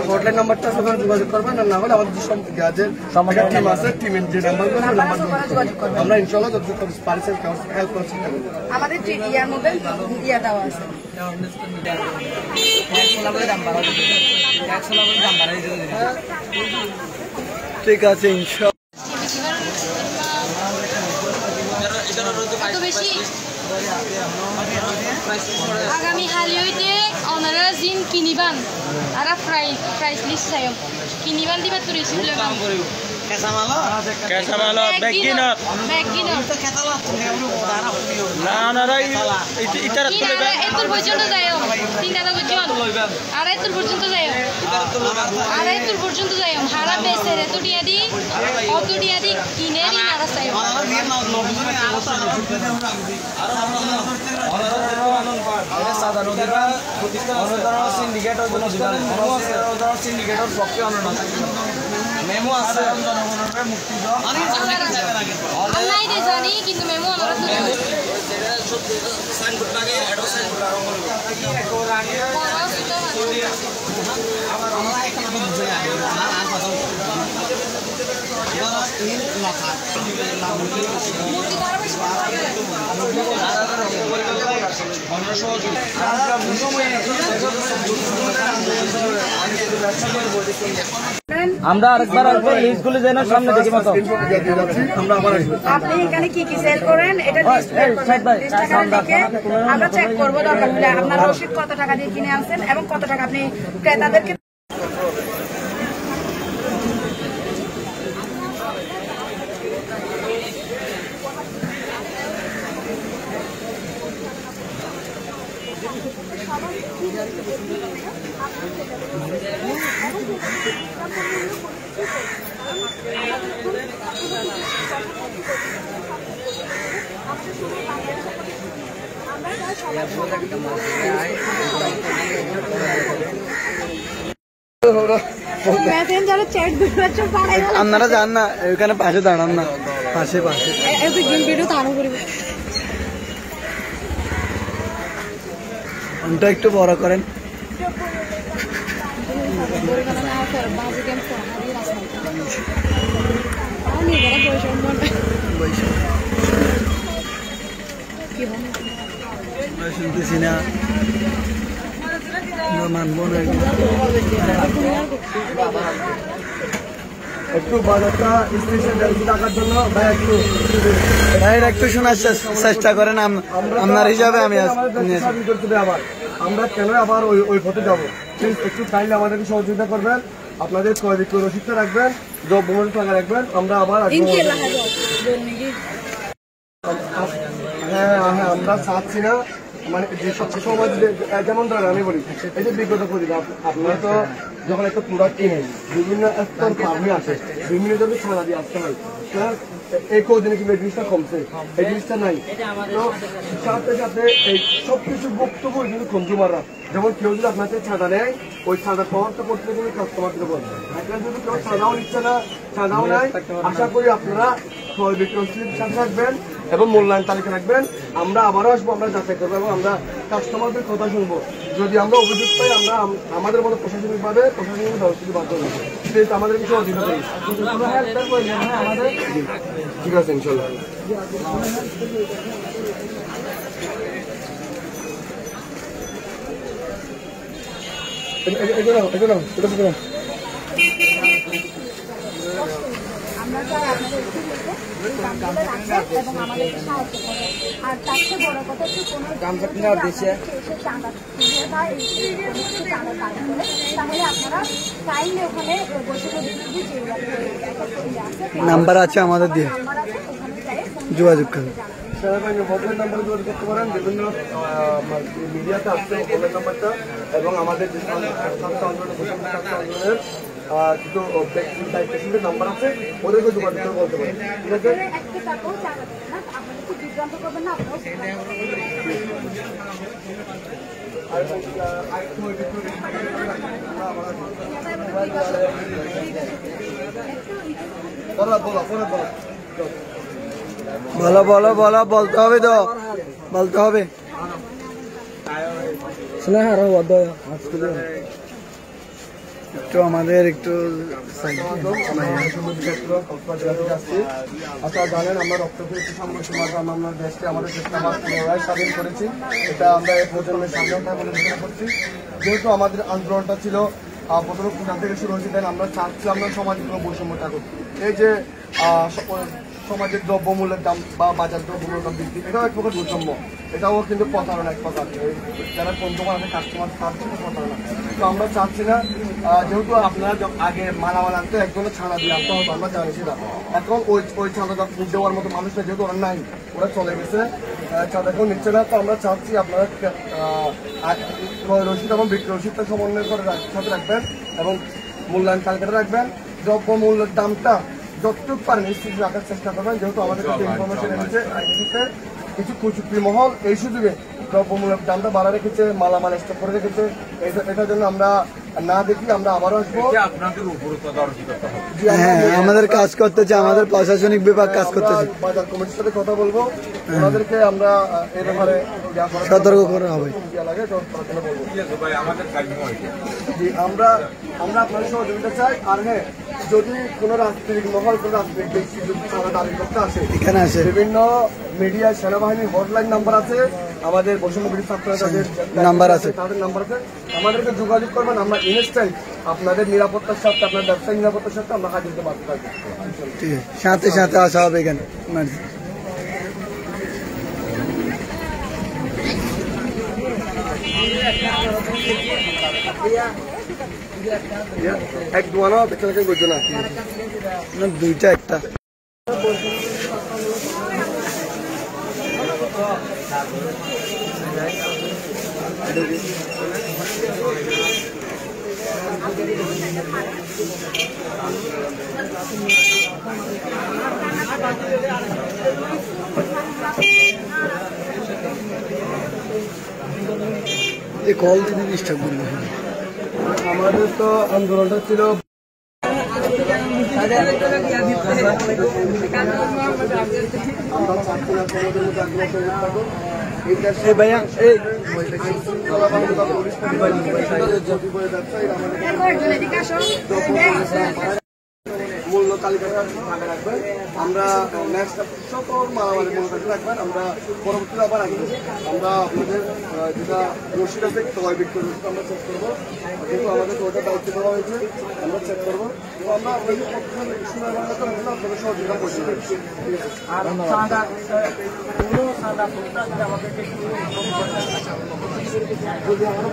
Hotline নাম্বারটা সেখানে যোগাযোগ করবেন, আর না হলে আমাদের যে টিম আছে টিমের যে নাম্বারগুলো আমরা ইনশাআল্লাহ যতটুকু পারি হেল্প করছি। আমাদের ইয়ার মধ্যে ইয়া দেওয়া আছে। ঠিক আছে ইনশাআল্লাহ। আগামী হালিউডে ওনারা জিন কিনিবান আর প্রাইস লিস্ট চাই কিনিবান দিবা তুরিছি লগাম কেসামালো বেগিনত না না রাই ইতারা তুলবে এত পর্যন্ত যায়ও তিনটা বুঝিও আর এত পর্যন্ত যায়ও আর এত পর্যন্ত যায়ও হারা বেসের এত দিয়া দি অত দিয়া দি কিনে নি আর চাইও সাদা নদীরা প্রতিষ্ঠান সিন্ডিকেটর সিন্ডিকেটর পক্ষে মেমো আছে মুক্তি অনলাইনে জানি কিন্তু মেমো আমরা আমরা আরেকবার লিস্টগুলো যেন সামনে দেখি মতো আমরা আবার আপনি এখানে কি কি সেল করেন এটা লিস্ট আমরা চেক করব দরকার হলে আপনার রসিদ কত টাকা দিয়ে কিনে আনছেন এবং কত টাকা আপনি ক্রেতাদেরকে আপনারা যান না এখানে পাশে দাঁড়ান না পাশে পাশে ফোনটা একটু বড় করেন। শুনতেছি না মানবো না একটু বাজারটা স্টেশন টাকার জন্য একটু শোনার চেষ্টা করেন আপনার হিসাবে আমি আবার আমরা কেন আবার ওই পথে যাবো প্লিজ একটু চাইলে আমাদেরকে সহযোগিতা করবেন, আপনাদের ক্রয় বিক্রয় রসিদটা রাখবেন, দ্রব্যমূল্য টাকা রাখবেন, আমরা আবার হ্যাঁ হ্যাঁ আমরা চাচ্ছি না মানে যে সময় যেমন ধরেন আমি বলি এই যে বিগত প্রতিদিন আপনারা তো যখন একটা প্রোডাক্ট কিনেন বিভিন্ন স্তর ফার্মে আসে বিভিন্ন ধরনের ছাড়া দিয়ে আসতে হয়, এই কদিনে কিন্তু এই জিনিসটা কমছে, এই জিনিসটা নাই। তো সাথে সাথে এই সবকিছু বক্তব্য কিন্তু কনজিউমাররা যেমন কেউ যদি আপনার থেকে ছাড়া নেয় ওই ছাড়া পাওয়ারটা করতে গেলে কাস্টমারদের বলবে একটা যদি কেউ ছাড়াও নিচ্ছে না ছাড়াও নাই, আশা করি আপনারা ক্রয় বিক্রয় সাথে রাখবেন এবং মূল্যায়ন তালিকা রাখবেন। আমরা আবারও আসবো, আমরা যাচাই করবো এবং আমরা কাস্টমারদের কথা শুনবো, যদি আমরা অভিযোগ পাই আমরা আমাদের মতো প্রশাসনিকভাবে প্রশাসনিক ব্যবস্থা বাধ্য হবো, প্লিজ আমাদের কিছু অধিকার করি আমাদের ঠিক আছে ইনশাল্লাহ। আমরা চাই আপনাদের এবং আমাদেরকে সাহায্য করে। আর তার চেয়ে বড় কথা হচ্ছে কোনো তাহলে আপনারা চাইলে ওখানে বসে নাম্বার আছে আমাদের দিয়ে যোগাযোগ করেন, মোবাইল নাম্বার যোগাযোগ করতে পারেন, বিভিন্ন মিডিয়াতে আসছে মোবাইল নাম্বারটা এবং আমাদের যে অঞ্চলের কিছু পেশেন্টের নাম্বার আছে ওদেরকে যোগাযোগ করে বলতে পারেন, ঠিক আছে? বলো বলো বলো বলতে হবে তো বলতে হবে। একটু আমাদের একটু আচ্ছা জানেন আমরা রক্তপীড়িত সাম্রাজ্য আমরা দেশকে আমাদের চেষ্টা পুনরায় স্বাধীন করেছি, এটা আমরা এই প্রজন্মের স্বাধীনতা বলে ঘোষণা করছি। যেহেতু আমাদের আন্দোলনটা ছিল প্রথমে কোথা থেকে শুরু হয়েছে, তাই আমরা চাচ্ছিলাম না সমাজে কোনো বৈষম্য থাকুক। এই যে সমাজের দ্রব্যমূল্যের দাম বা বাজার দ্রব্যমূল্যের দাম বৃদ্ধি, এটাও এক প্রকার বৈষম্য, এটাও কিন্তু প্রতারণা এক প্রকার। যারা কনজিউমার আছে কাস্টমার তার ছিল প্রতারণা। তো আমরা চাচ্ছি না, যেহেতু আপনারা আগে মালামাল আনতে একজনের ছাড়া দিয়ে আনতে হতো, আমরা জানিছি না, এখন ওই ছাড়াটা দেওয়ার মতো মানুষরা যেহেতু ওরা নাই, ওরা চলে গেছে, চাঁদাকেও নিচ্ছে না। তো আমরা চাচ্ছি আপনারা ক্রয় রসিদ এবং বিক্রয় রসিদটা সমন্বয় করে সাথে রাখবেন এবং মূল্যায়ন তালিকাটা রাখবেন। দ্রব্য মূল্যের দামটা যতটুকু পারেন স্থিতি রাখার চেষ্টা করবেন, যেহেতু আমাদের কাছে ইনফরমেশন এনেছে কিছু কুচুক্তি মহল এই সুযোগে দ্রব্যমূল্যের দামটা বাড়া রেখেছে, মালামাল স্টক করে রেখেছে। এটার জন্য আমরা না দেখি আমরা আবারও আসবো। হ্যাঁ, আমাদের কাজ করতেছে, আমাদের প্রশাসনিক বিভাগ কাজ করতেছে, বাজার কমিটির সাথে কথা বলবো, ওনাদেরকে আমরা এ ব্যাপারে সতর্ক করা হবে। জি, আমরা আপনার সহযোগিতা চাই। আর হ্যাঁ, যদি কোনো রাজনৈতিক মহল কোনো রাজনৈতিক ব্যক্তি যদি তারা দাবি করতে আসে, এখানে আসে বিভিন্ন মিডিয়া সেনাবাহিনীর হটলাইন নাম্বার আছে, আমাদের বৈষম্যবিরোধী ছাত্ররা তাদের নাম্বার আছে, তাদের নাম্বার আছে, আমাদেরকে যোগাযোগ করবেন। আমরা ইনস্ট্যান্ট আপনাদের নিরাপত্তার সাথে, আপনার ব্যবসায়িক নিরাপত্তার সাথে আমরা হাজির দিতে বাধ্য থাকবো। ঠিক আছে, সাথে সাথে আসা হবে এখানে। এক দোয়ানো পেছনে করছো না, দুইটা একটা কল দিতে ডিস্টার্ব করবে। আমাদের তো আন্দোলনটা ছিল মূল্য তালিকাটা ভাগে রাখবেন। আমরা নেক্সট সকল মালামালের মূল্য তালিকা রাখবেন। আমরা পরবর্তীতে আবার আগে আমরা আপনাদের যেটা রসিদ আছে ক্রয় বিক্রয় রসিদ আমরা চেক করবো, যেহেতু আমাদের ওটা দায়িত্ব দেওয়া হয়েছে আমরা চেক করবো। তো আমরা আপনাদের সময় বাংলাতে আপনাদের সহযোগিতা করছি। আর যদি আমরা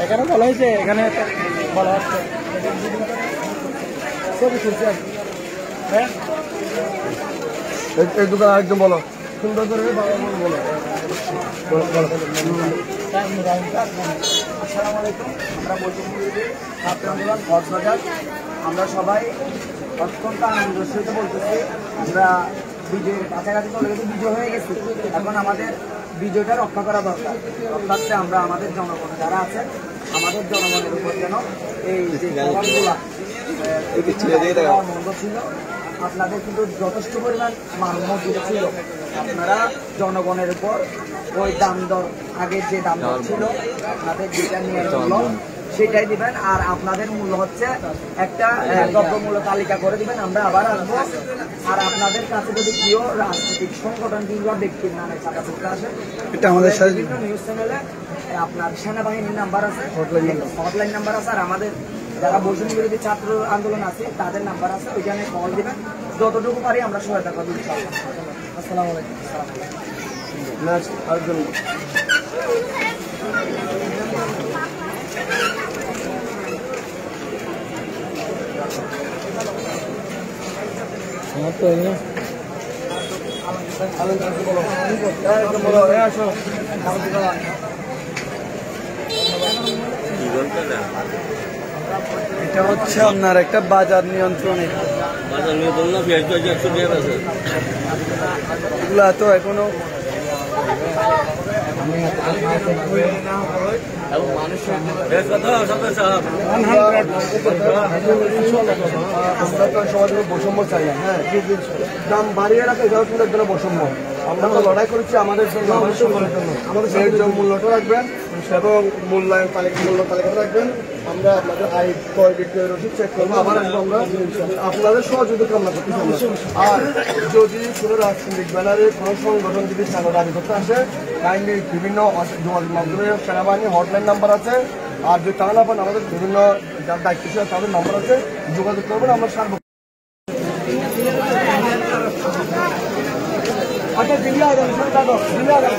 এখানে বলা হয়েছে, এখানে বলা হচ্ছে এই দোকান একদম বলো সুন্দর করে বলো। আসসালামু আলাইকুম, আমরা বৈষম্যবিরোধী ছাত্র আন্দোলন কক্সবাজার, আমরা সবাই অত্যন্ত আনন্দের সহিত বলতেছি আমরা বিজয়ের কাছাকাছি চলে গেছি, বিজয় হয়ে গেছি। এখন আমাদের বিজয়টা রক্ষা করা দরকার। অর্থাৎ আমরা আমাদের জনগণ যারা আছে, আমাদের জনগণের উপর যেন এই যে প্রভাবগুলা মন্দ ছিল, আপনাদের কিন্তু যথেষ্ট পরিমাণ মজুরি ছিল। আপনারা জনগণের উপর ওই দাম দর, আগের যে দাম দর ছিল আপনাদের যেটা নিয়ে মূল্য সেটাই দিবেন। আর আপনাদের মূল্য হচ্ছে একটা দ্রব্যমূল্য তালিকা করে দিবেন, আমরা আবার আসবো। আর আপনাদের কাছে যদি প্রিয় রাজনৈতিক সংগঠন কিংবা ব্যক্তির নামে টাকা তুলতে আসে, এটা আমাদের সাথে বিভিন্ন নিউজ চ্যানেলে আপনার সেনাবাহিনীর নাম্বার আছে, হটলাইন নাম্বার আছে, আর আমাদের যারা বৈষম্য বিরোধী ছাত্র আন্দোলন আছে তাদের নাম্বার আছে, ওইখানে কল দিবেন। যতটুকু পারি আমরা সহায়তা করবো। আসসালামু আলাইকুম। আরেকজন এটা হচ্ছে আপনার একটা বাজার নিয়ন্ত্রণে, এগুলা তো এখনো আমরা তো সমাজে বৈষম্য চাই না, হ্যাঁ, দাম বাড়িয়ে রাখে এটাও কিন্তু একটা বৈষম্য। আমরা তো লড়াই করেছি আমাদের সঙ্গে, আমাদের সঙ্গের জন্য। আমাদের সেই মূল্যটা রাখবেন এবং মূল্যায়ন মূল্য তালিকা রাখবেন। আমরা আপনাদের আয় ক্রয় বিক্রয় রসিদ চেক করবো, আবার আসবো আমরা আপনাদের সহযোগিতা কামনা করতে চাই। আর যদি কোনো রাজনৈতিক ব্যানারে কোনো সংগঠন যদি চাঁদা দাবি করতে আসে, কাইন্ডলি বিভিন্ন যোগাযোগ মাধ্যমে সেনাবাহিনী হটলাইন নাম্বার আছে। আর যদি তা না পান আমাদের বিভিন্ন যার দায়িত্বশীল তাদের নাম্বার আছে, যোগাযোগ করবেন। আমরা সার্ব আচ্ছা দিল্লি আগে দিল্লি আগে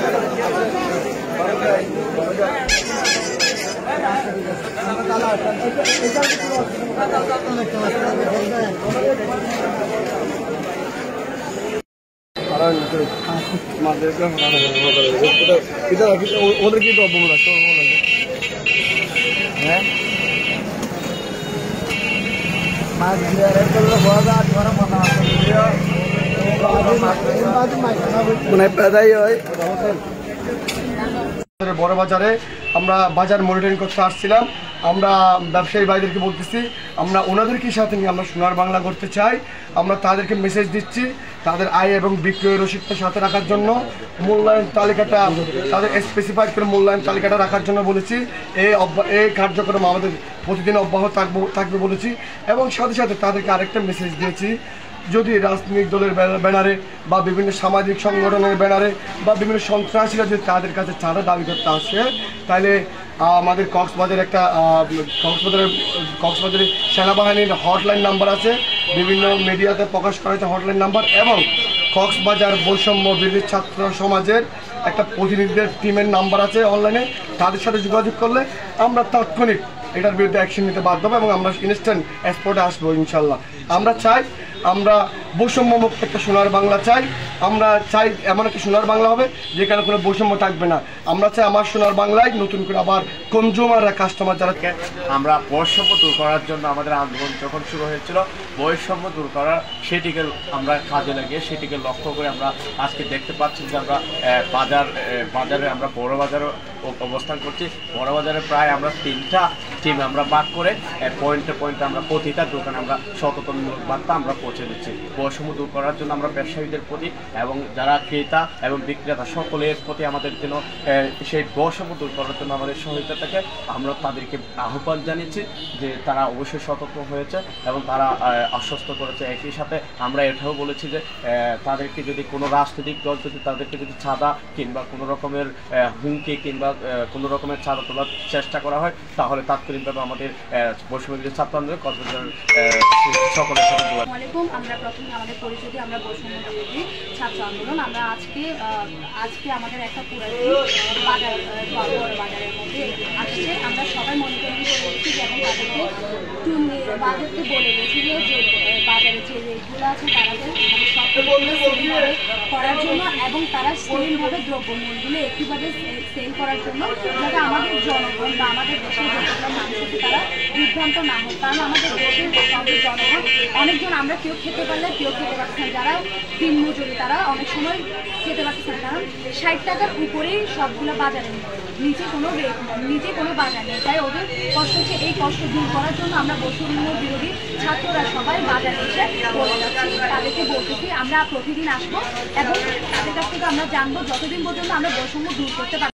ওদের কি হ্যাঁ মানে পেদাই হয়। বড় বাজারে আমরা বাজার মনিটরিং করতে আসছিলাম। আমরা ব্যবসায়ী ভাইদেরকে বলতেছি, আমরা ওনাদেরকে সাথে নিয়ে আমরা সোনার বাংলা করতে চাই। আমরা তাদেরকে মেসেজ দিচ্ছি তাদের আয় এবং বিক্রয় রসিদটা সাথে রাখার জন্য, মূল্যায়ন তালিকাটা তাদের স্পেসিফাইড করে মূল্যায়ন তালিকাটা রাখার জন্য বলেছি। এই কার্যক্রম আমাদের প্রতিদিন অব্যাহত থাকবে বলেছি। এবং সাথে সাথে তাদেরকে আরেকটা মেসেজ দিয়েছি, যদি রাজনৈতিক দলের ব্যানারে বা বিভিন্ন সামাজিক সংগঠনের ব্যানারে বা বিভিন্ন সন্ত্রাসীরা যদি তাদের কাছে চাঁদা দাবি করতে আসে, তাহলে আমাদের কক্সবাজারের সেনাবাহিনীর হটলাইন নাম্বার আছে, বিভিন্ন মিডিয়াতে প্রকাশ করা হয়েছে হটলাইন নাম্বার, এবং কক্সবাজার বৈষম্য বিরোধী ছাত্র সমাজের একটা প্রতিনিধিদের টিমের নাম্বার আছে অনলাইনে। তাদের সাথে যোগাযোগ করলে আমরা তাৎক্ষণিক এটার বিরুদ্ধে অ্যাকশন নিতে বাধ্য হবো এবং আমরা ইনস্ট্যান্ট স্পটে আসবো ইনশাল্লাহ। আমরা চাই, আমরা বৈষম্যমুক্ত একটা সোনার বাংলা চাই। আমরা চাই এমন একটা সোনার বাংলা হবে যেখানে কোনো বৈষম্য থাকবে না। আমরা চাই আমার সোনার বাংলায় নতুন করে আবার কনজিউমাররা, কাস্টমার যারা, আমরা বৈষম্য দূর করার জন্য আমাদের আন্দোলন যখন শুরু হয়েছিল, বৈষম্য দূর করার সেটিকে আমরা কাজে লাগিয়ে সেটিকে লক্ষ্য করে আমরা আজকে দেখতে পাচ্ছি যে আমরা বাজারে আমরা বড় বাজারে অবস্থান করছি। বড় বাজারে প্রায় আমরা 3টা টিম আমরা ভাগ করে পয়েন্টে আমরা প্রতিটা দোকানে আমরা সচেতনমূলক বার্তা আমরা পৌঁছে দিচ্ছি। বৈষম্য দূর করার জন্য আমরা ব্যবসায়ীদের প্রতি এবং যারা ক্রেতা এবং বিক্রেতা সকলের প্রতি আমাদের জন্য সেই বৈষম্য দূর করার জন্য আমাদের সহযোগিতা থেকে আমরা তাদেরকে আহ্বান জানিয়েছি যে তারা অবশ্যই সতর্ক হয়েছে এবং তারা আশ্বস্ত করেছে। একই সাথে আমরা এটাও বলেছি যে তাদেরকে যদি কোনো রাজনৈতিক দল যদি তাদেরকে যদি চাঁদা কিংবা কোনো রকমের হুমকি কিংবা কোনো রকমের চাঁদা তোলার চেষ্টা করা হয়, তাহলে তাৎক্ষণিকভাবে আমাদের বৈষম্য বিরোধী ছাত্র আন্দোলন কক্সবাজার সকলের সাথে। আসসালামাইকুম। আমরা প্রথমে আমাদের পরিচয়, আমরা বৈষম্য বিরোধী ছাত্র আন্দোলন। আমরা আজকে আমাদের একটা পুরাতন বাজার বাজারের মধ্যে আসছে। আমরা সবাই মনিটরিং করে রেখেছি এবং তাদেরকে বলে গেছি যে বাজারে যে রেটগুলো আছে তাদের সেমভাবে করার জন্য এবং তারা সেমভাবে দ্রব্যমূল্যগুলো একইভাবে সেল করার জন্য, যাতে আমাদের জনগণ বা আমাদের দেশের যতগুলো মানুষ আছে তারা বিভ্রান্ত না হয়। কারণ আমাদের দেশের জনগণ অনেকজন, আমরা কেউ খেতে পারলে কেউ খেতে পারছে না, যারা দিনমজুরি তারা অনেক সময় খেতে পারছে না, কারণ 60 টাকার উপরেই সবগুলো বাজারে নিচে কোনো বাজার নেই। তাই ওদের কষ্ট হচ্ছে। এই কষ্ট দূর করার জন্য আমরা বৈষম্য বিরোধী ছাত্ররা সবাই বাজারে এসে বলে যাচ্ছি, তাদেরকে বলতেছি আমরা প্রতিদিন আসবো এবং তাদের কাছ থেকে আমরা জানবো যতদিন পর্যন্ত আমরা বৈষম্য দূর করতে পারি।